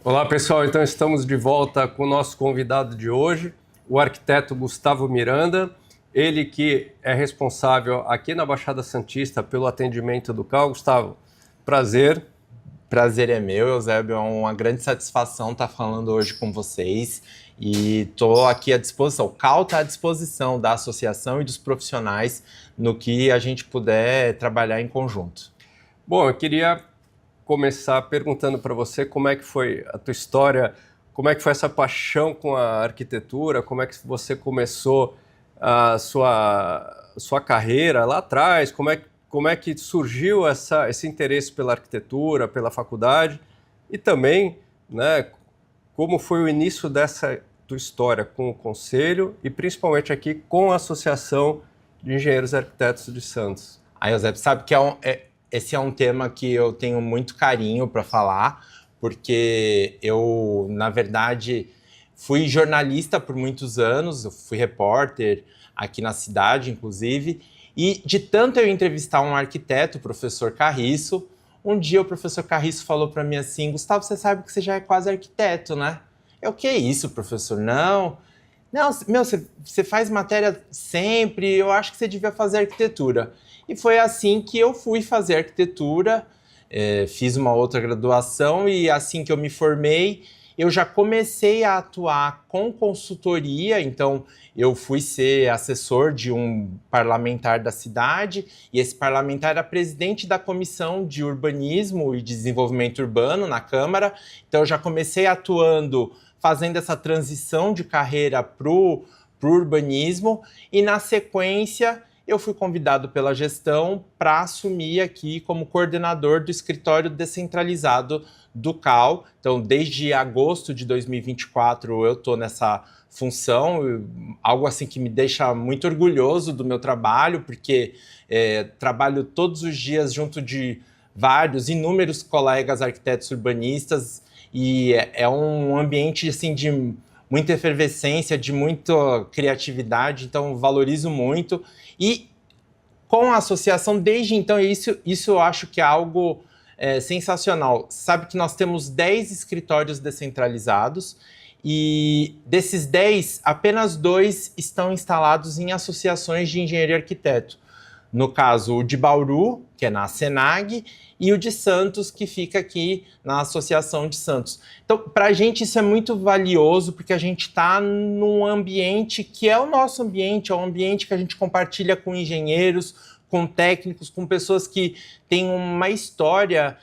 Olá pessoal, então estamos de volta com o nosso convidado de hoje, o arquiteto Gustavo Miranda, ele que é responsável aqui na Baixada Santista pelo atendimento do CAL. Gustavo, prazer. Prazer é meu, Eusébio, é uma grande satisfação estar falando hoje com vocês e estou aqui à disposição. O CAL está à disposição da associação e dos profissionais no que a gente puder trabalhar em conjunto. Bom, eu queria começar perguntando para você como é que foi a tua história, como é que foi essa paixão com a arquitetura, como é que você começou a sua carreira lá atrás, como é que surgiu esse interesse pela arquitetura, pela faculdade e também, né, como foi o início dessa tua história com o Conselho e principalmente aqui com a Associação de Engenheiros e Arquitetos de Santos. Aí, Eusébio, sabe que esse é um tema que eu tenho muito carinho para falar, porque eu, na verdade, fui jornalista por muitos anos, eu fui repórter aqui na cidade, inclusive, e de tanto eu entrevistar um arquiteto, o professor Carriço, um dia o professor Carriço falou para mim assim: Gustavo, você sabe que você já é quase arquiteto, né? O que é isso, professor? Não, meu, você faz matéria sempre, eu acho que você devia fazer arquitetura. E foi assim que eu fui fazer arquitetura, fiz uma outra graduação e assim que eu me formei, eu já comecei a atuar com consultoria, então eu fui ser assessor de um parlamentar da cidade, e esse parlamentar era presidente da Comissão de Urbanismo e Desenvolvimento Urbano na Câmara, então eu já comecei atuando, fazendo essa transição de carreira para o urbanismo, e na sequência eu fui convidado pela gestão para assumir aqui como coordenador do escritório descentralizado do CAL. Então, desde agosto de 2024, eu estou nessa função, algo assim que me deixa muito orgulhoso do meu trabalho, porque trabalho todos os dias junto de inúmeros colegas arquitetos urbanistas, e é um ambiente assim, de muita efervescência, de muita criatividade, então valorizo muito. E com a associação, desde então, isso eu acho que é algo sensacional. Sabe que nós temos 10 escritórios descentralizados e desses 10, apenas 2 estão instalados em associações de engenheiro e arquiteto. No caso, o de Bauru, que é na Senag, e o de Santos, que fica aqui na Associação de Santos. Então, para a gente isso é muito valioso, porque a gente está num ambiente que é o nosso ambiente, é um ambiente que a gente compartilha com engenheiros, com técnicos, com pessoas que têm uma história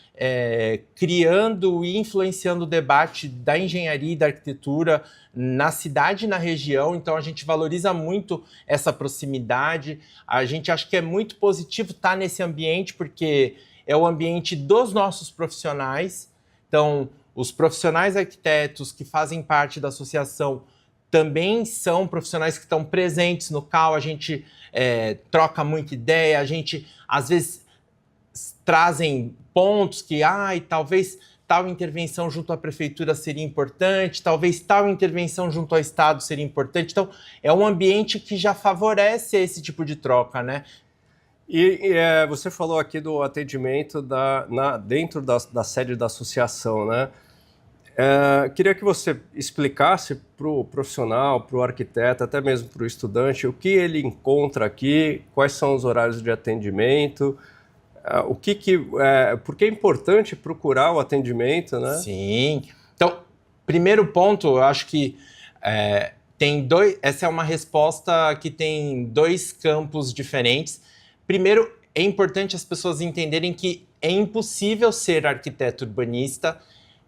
criando e influenciando o debate da engenharia e da arquitetura na cidade e na região. Então a gente valoriza muito essa proximidade, a gente acha que é muito positivo estar nesse ambiente, porque é o ambiente dos nossos profissionais. Então, os profissionais arquitetos que fazem parte da associação também são profissionais que estão presentes no CAL, a gente troca muita ideia, a gente, às vezes, trazem pontos que, talvez tal intervenção junto à prefeitura seria importante, talvez tal intervenção junto ao Estado seria importante. Então, é um ambiente que já favorece esse tipo de troca, né? E você falou aqui do atendimento dentro da sede da associação, né? Queria que você explicasse para o profissional, para o arquiteto, até mesmo para o estudante, o que ele encontra aqui, quais são os horários de atendimento, por que é importante procurar o atendimento, né? Sim. Então, primeiro ponto, eu acho que essa é uma resposta que tem 2 campos diferentes. Primeiro, é importante as pessoas entenderem que é impossível ser arquiteto urbanista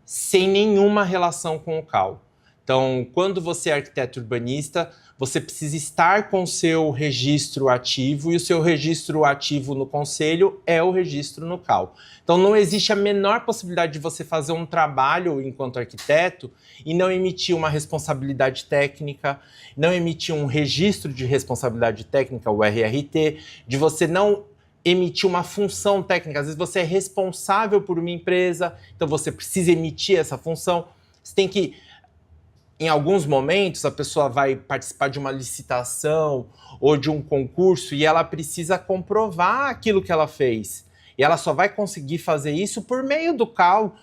sem nenhuma relação com o CAL. Então, quando você é arquiteto urbanista, você precisa estar com o seu registro ativo, e o seu registro ativo no Conselho é o registro no CAL. Então, não existe a menor possibilidade de você fazer um trabalho enquanto arquiteto e não emitir uma responsabilidade técnica, não emitir um registro de responsabilidade técnica, o RRT, de você não emitir uma função técnica. Às vezes você é responsável por uma empresa, então você precisa emitir essa função. Você tem que, em alguns momentos, a pessoa vai participar de uma licitação ou de um concurso e ela precisa comprovar aquilo que ela fez. E ela só vai conseguir fazer isso por meio do CAL,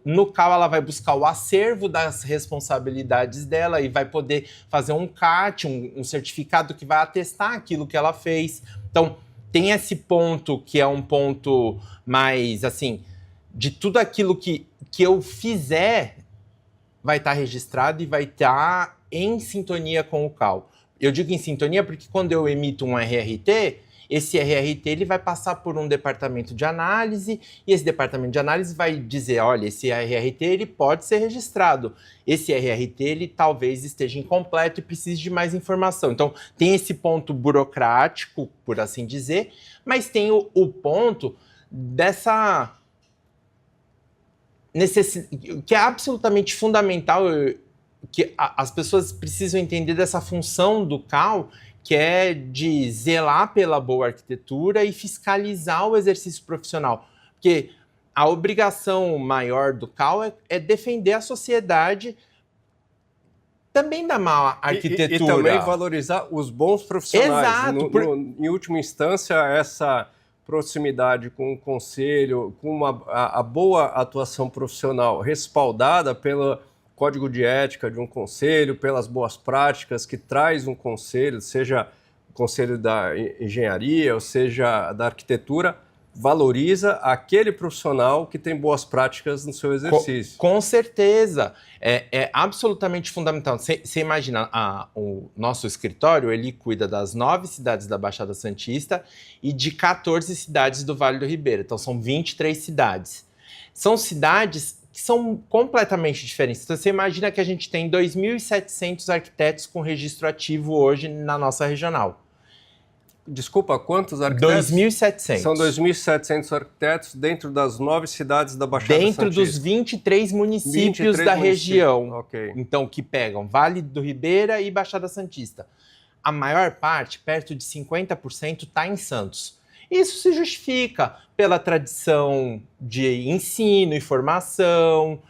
no CAL ela vai buscar o acervo das responsabilidades dela e vai poder fazer um CAT, um certificado que vai atestar aquilo que ela fez. Então, tem esse ponto que é um ponto mais, assim, de tudo aquilo que eu fizer vai estar registrado e vai estar em sintonia com o CAL. Eu digo em sintonia porque quando eu emito um RRT, esse RRT ele vai passar por um departamento de análise e esse departamento de análise vai dizer, olha, esse RRT ele pode ser registrado. Esse RRT ele talvez esteja incompleto e precise de mais informação. Então, tem esse ponto burocrático, por assim dizer, mas tem o ponto dessa necessidade, que é absolutamente fundamental, que as pessoas precisam entender dessa função do CAL, que é de zelar pela boa arquitetura e fiscalizar o exercício profissional. Porque a obrigação maior do CAL é defender a sociedade também da má arquitetura. E também valorizar os bons profissionais. Exato. Em última instância, essa proximidade com o conselho, com a boa atuação profissional respaldada pelo código de ética de um conselho, pelas boas práticas que traz um conselho, seja o conselho da engenharia, ou seja da arquitetura, valoriza aquele profissional que tem boas práticas no seu exercício. Com certeza. É absolutamente fundamental. Você imagina, o nosso escritório, ele cuida das 9 cidades da Baixada Santista e de 14 cidades do Vale do Ribeira. Então, são 23 cidades. São cidades que são completamente diferentes. Então, você imagina que a gente tem 2.700 arquitetos com registro ativo hoje na nossa regional. Desculpa, quantos arquitetos? 2.700. São 2.700 arquitetos dentro das 9 cidades da Baixada Santista. Dentro dos 23 municípios da região. Okay. Então, que pegam Vale do Ribeira e Baixada Santista. A maior parte, perto de 50%, está em Santos. Isso se justifica pela tradição de ensino e formação,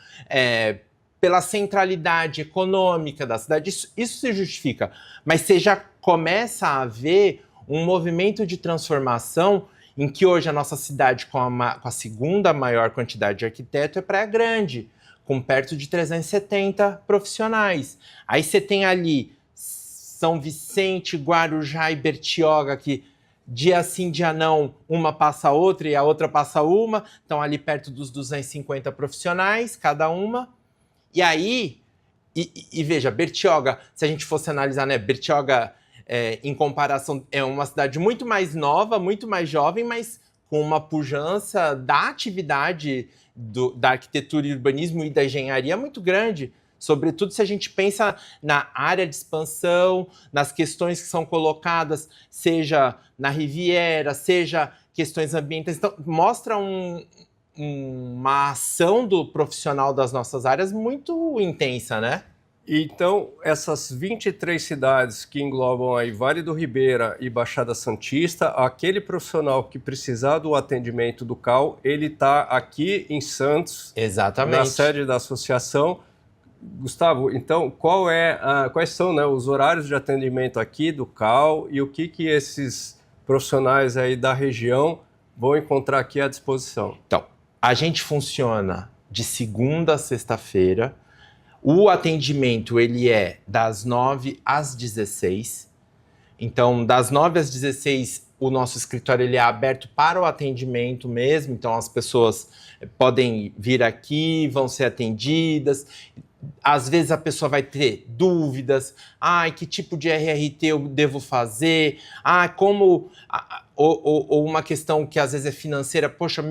pela centralidade econômica da cidade. Isso se justifica. Mas você já começa a ver um movimento de transformação em que hoje a nossa cidade, com a segunda maior quantidade de arquitetos, é Praia Grande, com perto de 370 profissionais. Aí você tem ali São Vicente, Guarujá e Bertioga, que dia sim, dia não, uma passa a outra e a outra passa uma, estão ali perto dos 250 profissionais, cada uma. E aí, veja, Bertioga, se a gente fosse analisar, né, Bertioga, em comparação, é uma cidade muito mais nova, muito mais jovem, mas com uma pujança da atividade da arquitetura e urbanismo e da engenharia muito grande. Sobretudo se a gente pensa na área de expansão, nas questões que são colocadas, seja na Riviera, seja questões ambientais. Então, mostra uma ação do profissional das nossas áreas muito intensa, né? Então, essas 23 cidades que englobam aí Vale do Ribeira e Baixada Santista, aquele profissional que precisar do atendimento do CAL, ele está aqui em Santos, exatamente, na sede da associação. Gustavo, então, quais são, né, os horários de atendimento aqui do CAL e o que esses profissionais aí da região vão encontrar aqui à disposição? Então, a gente funciona de segunda a sexta-feira. O atendimento ele é das 9 às 16. Então, das 9 às 16, o nosso escritório ele é aberto para o atendimento mesmo. Então, as pessoas podem vir aqui, vão ser atendidas. Às vezes a pessoa vai ter dúvidas, que tipo de RRT eu devo fazer, ou uma questão que às vezes é financeira, poxa,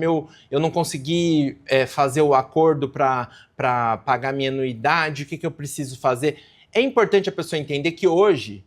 eu não consegui fazer o acordo para pagar minha anuidade, o que eu preciso fazer? É importante a pessoa entender que hoje,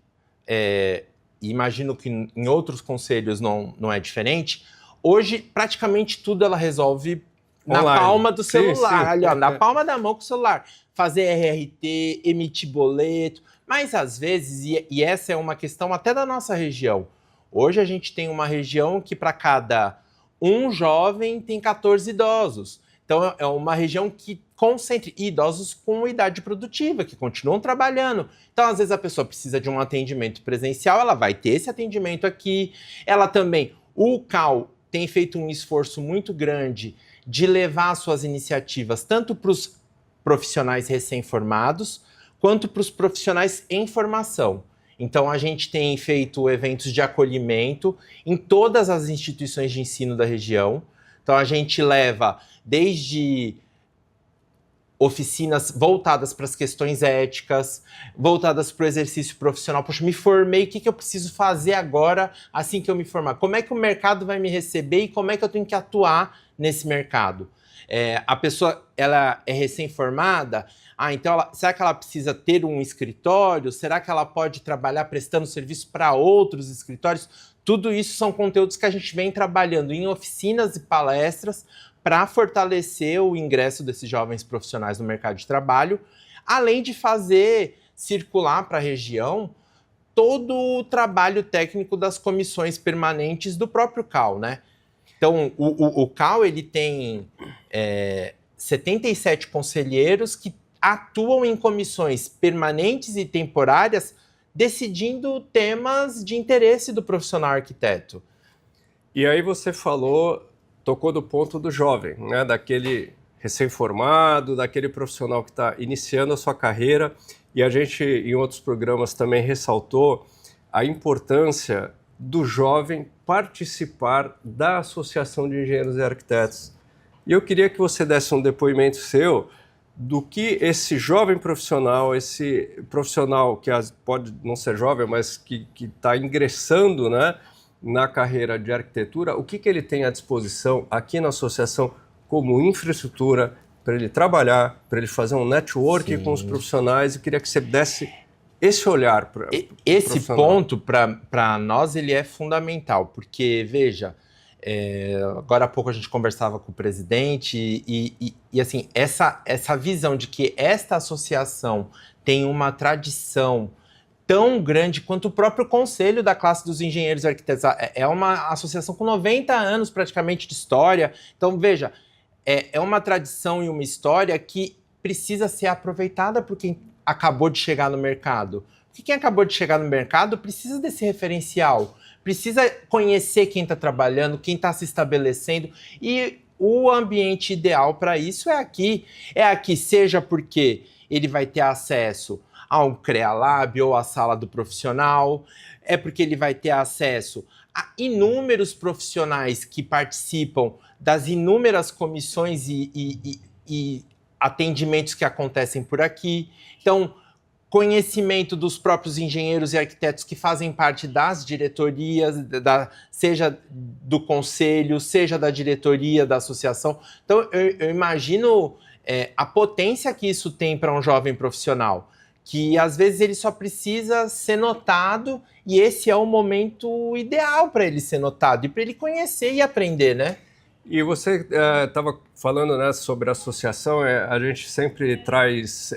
imagino que em outros conselhos não é diferente, hoje praticamente tudo ela resolve na palma do celular, ali, ó, na palma da mão com o celular. Fazer RRT, emitir boleto, mas às vezes, e essa é uma questão até da nossa região, hoje a gente tem uma região que para cada um jovem tem 14 idosos. Então é uma região que concentra idosos com idade produtiva, que continuam trabalhando. Então às vezes a pessoa precisa de um atendimento presencial, ela vai ter esse atendimento aqui, ela também, o CAL, tem feito um esforço muito grande de levar suas iniciativas tanto para os profissionais recém-formados, quanto para os profissionais em formação. Então, a gente tem feito eventos de acolhimento em todas as instituições de ensino da região. Então, a gente leva desde oficinas voltadas para as questões éticas, voltadas para o exercício profissional. Poxa, me formei, o que eu preciso fazer agora assim que eu me formar? Como é que o mercado vai me receber e como é que eu tenho que atuar nesse mercado? A pessoa ela é recém-formada, então será que ela precisa ter um escritório? Será que ela pode trabalhar prestando serviço para outros escritórios? Tudo isso são conteúdos que a gente vem trabalhando em oficinas e palestras para fortalecer o ingresso desses jovens profissionais no mercado de trabalho, além de fazer circular para a região todo o trabalho técnico das comissões permanentes do próprio CAL, né? Então, o CAL ele tem 77 conselheiros que atuam em comissões permanentes e temporárias, decidindo temas de interesse do profissional arquiteto. E aí você tocou do ponto do jovem, né? Daquele recém-formado, daquele profissional que está iniciando a sua carreira. E a gente, em outros programas, também ressaltou a importância do jovem participar da Associação de Engenheiros e Arquitetos. E eu queria que você desse um depoimento seu do que esse jovem profissional, esse profissional que pode não ser jovem, mas que está ingressando, né, na carreira de arquitetura, o que ele tem à disposição aqui na associação como infraestrutura para ele trabalhar, para ele fazer um networking com os profissionais. Eu queria que você desse esse olhar para esse ponto, para nós, ele é fundamental, porque, veja, agora há pouco a gente conversava com o presidente e assim, essa visão de que esta associação tem uma tradição tão grande quanto o próprio Conselho da Classe dos Engenheiros e Arquitetos. É uma associação com 90 anos praticamente de história. Então, veja, é uma tradição e uma história que precisa ser aproveitada por quem acabou de chegar no mercado. Porque quem acabou de chegar no mercado precisa desse referencial, precisa conhecer quem está trabalhando, quem está se estabelecendo, e o ambiente ideal para isso é aqui. É aqui, seja porque ele vai ter acesso a um CREALab ou a sala do profissional, é porque ele vai ter acesso a inúmeros profissionais que participam das inúmeras comissões e atendimentos que acontecem por aqui. Então, conhecimento dos próprios engenheiros e arquitetos que fazem parte das diretorias, seja do conselho, seja da diretoria da associação. Então, eu imagino a potência que isso tem para um jovem profissional, que às vezes ele só precisa ser notado e esse é o momento ideal para ele ser notado e para ele conhecer e aprender, né? E você estava falando, né, sobre a associação, a gente sempre traz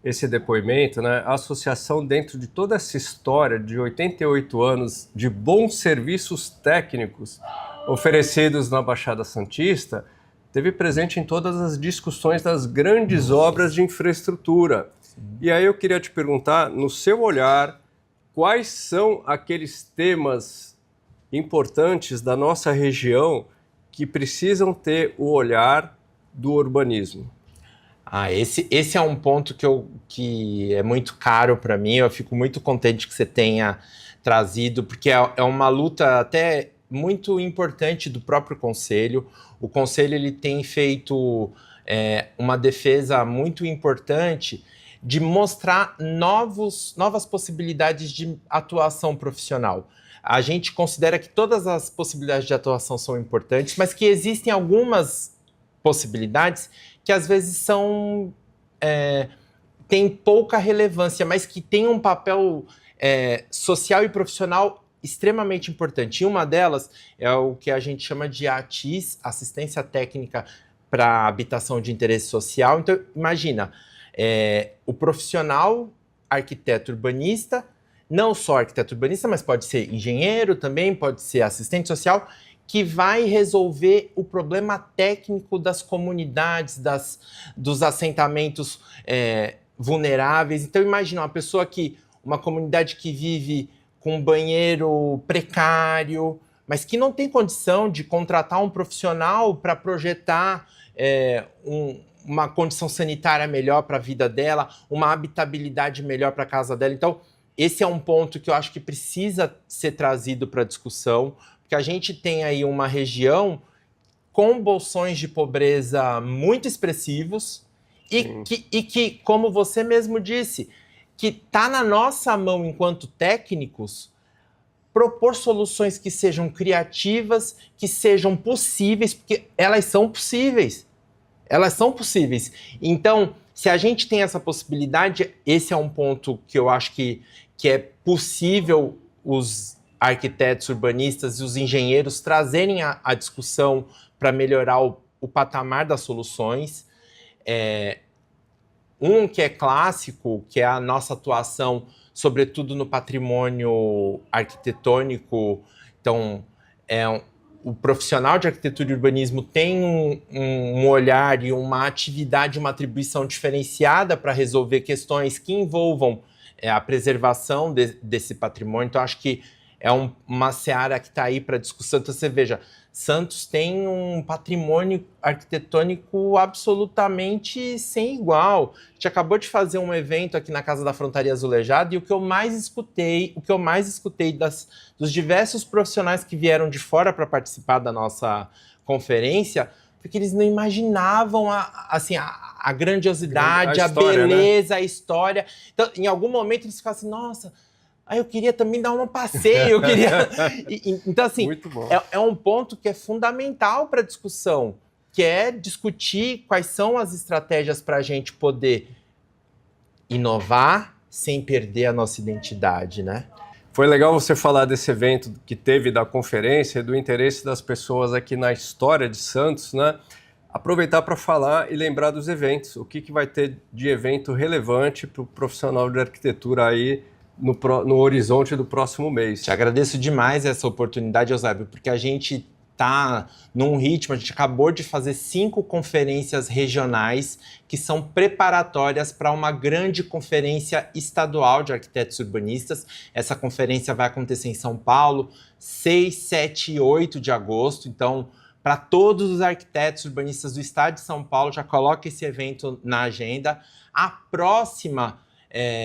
esse depoimento, né? A associação, dentro de toda essa história de 88 anos de bons serviços técnicos oferecidos na Baixada Santista, teve presente em todas as discussões das grandes obras de infraestrutura. E aí eu queria te perguntar, no seu olhar, quais são aqueles temas importantes da nossa região que precisam ter o olhar do urbanismo? Esse é um ponto que é muito caro para mim. Eu fico muito contente que você tenha trazido, porque é uma luta até muito importante do próprio Conselho. O Conselho ele tem feito uma defesa muito importante de mostrar novas possibilidades de atuação profissional. A gente considera que todas as possibilidades de atuação são importantes, mas que existem algumas possibilidades que às vezes têm pouca relevância, mas que têm um papel social e profissional extremamente importante. E uma delas é o que a gente chama de ATIS, Assistência Técnica para Habitação de Interesse Social. Então, imagina, o profissional arquiteto urbanista, não só arquiteto urbanista, mas pode ser engenheiro também, pode ser assistente social, que vai resolver o problema técnico das comunidades, dos assentamentos vulneráveis. Então, imagina uma comunidade que vive com um banheiro precário, mas que não tem condição de contratar um profissional para projetar uma condição sanitária melhor para a vida dela, uma habitabilidade melhor para a casa dela. Então, esse é um ponto que eu acho que precisa ser trazido para a discussão, porque a gente tem aí uma região com bolsões de pobreza muito expressivos e que, como você mesmo disse, que está na nossa mão enquanto técnicos propor soluções que sejam criativas, que sejam possíveis, porque elas são possíveis. Elas são possíveis. Então, se a gente tem essa possibilidade, esse é um ponto que eu acho que é possível os arquitetos urbanistas e os engenheiros trazerem a discussão para melhorar o patamar das soluções. Um que é clássico, que é a nossa atuação, sobretudo no patrimônio arquitetônico. Então, o profissional de arquitetura e urbanismo tem um olhar e uma atividade, uma atribuição diferenciada para resolver questões que envolvam a preservação desse patrimônio. Então, acho que é uma seara que está aí para discussão. Então, você veja, Santos tem um patrimônio arquitetônico absolutamente sem igual. A gente acabou de fazer um evento aqui na Casa da Frontaria Azulejada e o que eu mais escutei dos diversos profissionais que vieram de fora para participar da nossa conferência, porque eles não imaginavam a grandiosidade, a história, a beleza, né? A história. Então, em algum momento eles ficavam assim, nossa, eu queria também dar um passeio, eu queria... Então, assim, é um ponto que é fundamental para a discussão, que é discutir quais são as estratégias para a gente poder inovar sem perder a nossa identidade, né? Foi legal você falar desse evento que teve da conferência, do interesse das pessoas aqui na história de Santos, né? Aproveitar para falar e lembrar dos eventos. O que vai ter de evento relevante para o profissional de arquitetura aí no horizonte do próximo mês. Te agradeço demais essa oportunidade, Eusébio, porque a gente está num ritmo, a gente acabou de fazer 5 conferências regionais que são preparatórias para uma grande conferência estadual de arquitetos urbanistas. Essa conferência vai acontecer em São Paulo, 6, 7 e 8 de agosto. Então, para todos os arquitetos urbanistas do estado de São Paulo, já coloca esse evento na agenda. A próxima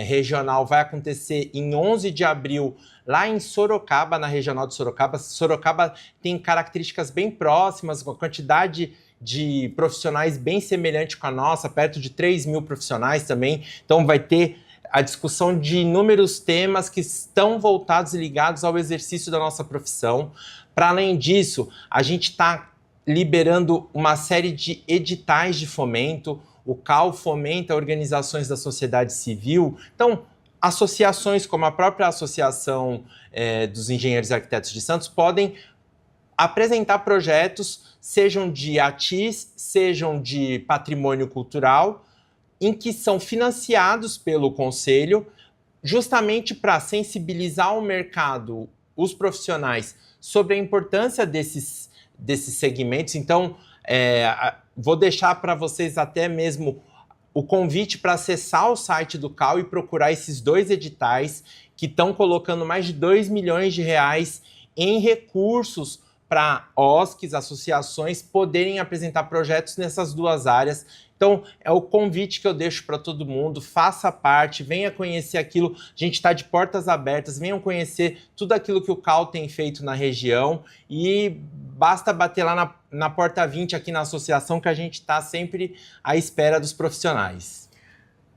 regional vai acontecer em 11 de abril, lá em Sorocaba, na regional de Sorocaba. Sorocaba tem características bem próximas, com a quantidade de profissionais bem semelhante com a nossa, perto de 3.000 profissionais também. Então vai ter a discussão de inúmeros temas que estão voltados e ligados ao exercício da nossa profissão. Para além disso, a gente está liberando uma série de editais de fomento. O CAL fomenta organizações da sociedade civil. Então, associações como a própria Associação dos Engenheiros e Arquitetos de Santos podem apresentar projetos, sejam de ATIS, sejam de patrimônio cultural, em que são financiados pelo Conselho, justamente para sensibilizar o mercado, os profissionais, sobre a importância desses segmentos. Então, vou deixar para vocês até mesmo o convite para acessar o site do CAL e procurar esses 2 editais que estão colocando mais de 2 milhões de reais em recursos para OSCs, associações, poderem apresentar projetos nessas 2 áreas. Então, é o convite que eu deixo para todo mundo, faça parte, venha conhecer aquilo, a gente está de portas abertas, venham conhecer tudo aquilo que o CAL tem feito na região e basta bater lá na porta 20 aqui na associação que a gente está sempre à espera dos profissionais.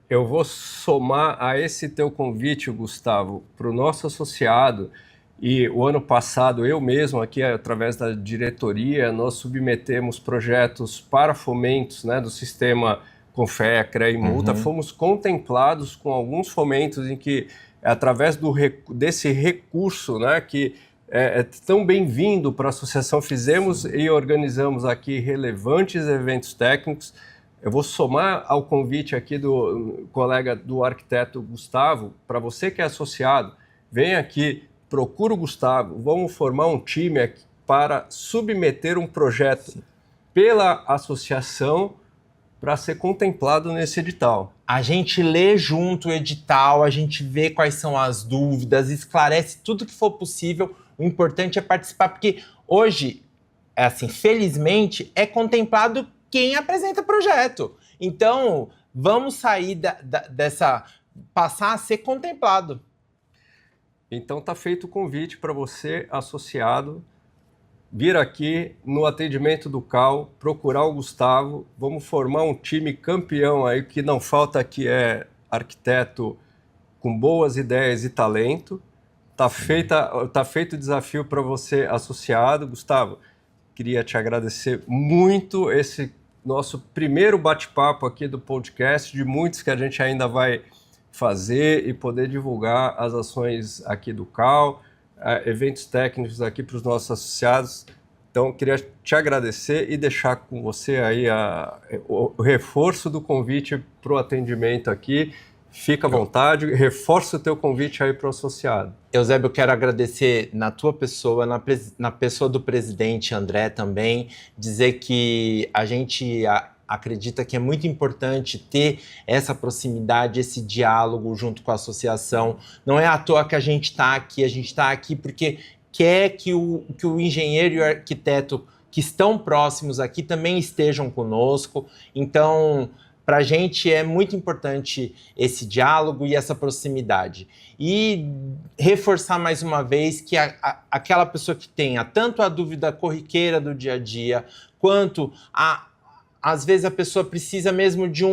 Eu vou somar a esse teu convite, Gustavo, para o nosso associado. E o ano passado, eu mesmo aqui, através da diretoria, nós submetemos projetos para fomentos, né, do sistema Confecra e Multa. Fomos contemplados com alguns fomentos em que, através desse recurso, né, que é tão bem-vindo para a associação, fizemos e organizamos aqui relevantes eventos técnicos. Eu vou somar ao convite aqui do colega do arquiteto Gustavo, para você que é associado, vem aqui, procura o Gustavo, vamos formar um time aqui para submeter um projeto pela associação para ser contemplado nesse edital. A gente lê junto o edital, a gente vê quais são as dúvidas, esclarece tudo que for possível. O importante é participar, porque hoje, assim, felizmente, é contemplado quem apresenta projeto. Então, vamos sair dessa... passar a ser contemplado. Então tá feito o convite para você, associado, vir aqui no atendimento do CAL, procurar o Gustavo, vamos formar um time campeão aí, que não falta aqui é arquiteto com boas ideias e talento. Tá feito o desafio para você, associado. Gustavo, queria te agradecer muito esse nosso primeiro bate-papo aqui do podcast, de muitos que a gente ainda vai fazer e poder divulgar as ações aqui do CAL, eventos técnicos aqui para os nossos associados. Então, queria te agradecer e deixar com você aí o reforço do convite para o atendimento aqui. Fica à vontade, reforça o teu convite aí para o associado. Eusébio, eu quero agradecer na tua pessoa, na pessoa do presidente André também, dizer que a gente acredita que é muito importante ter essa proximidade, esse diálogo junto com a associação. Não é à toa que a gente está aqui porque quer que o engenheiro e o arquiteto que estão próximos aqui também estejam conosco. Então, para a gente é muito importante esse diálogo e essa proximidade. E reforçar mais uma vez que aquela pessoa que tenha tanto a dúvida corriqueira do dia a dia, quanto às vezes a pessoa precisa mesmo de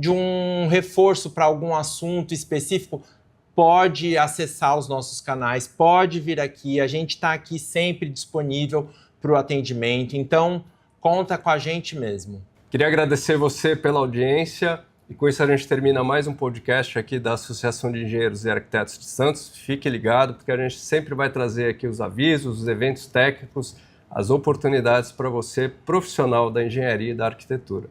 um reforço para algum assunto específico, pode acessar os nossos canais, pode vir aqui, a gente está aqui sempre disponível para o atendimento, então conta com a gente mesmo. Queria agradecer você pela audiência e com isso a gente termina mais um podcast aqui da Associação de Engenheiros e Arquitetos de Santos. Fique ligado porque a gente sempre vai trazer aqui os avisos, os eventos técnicos, as oportunidades para você, profissional da engenharia e da arquitetura.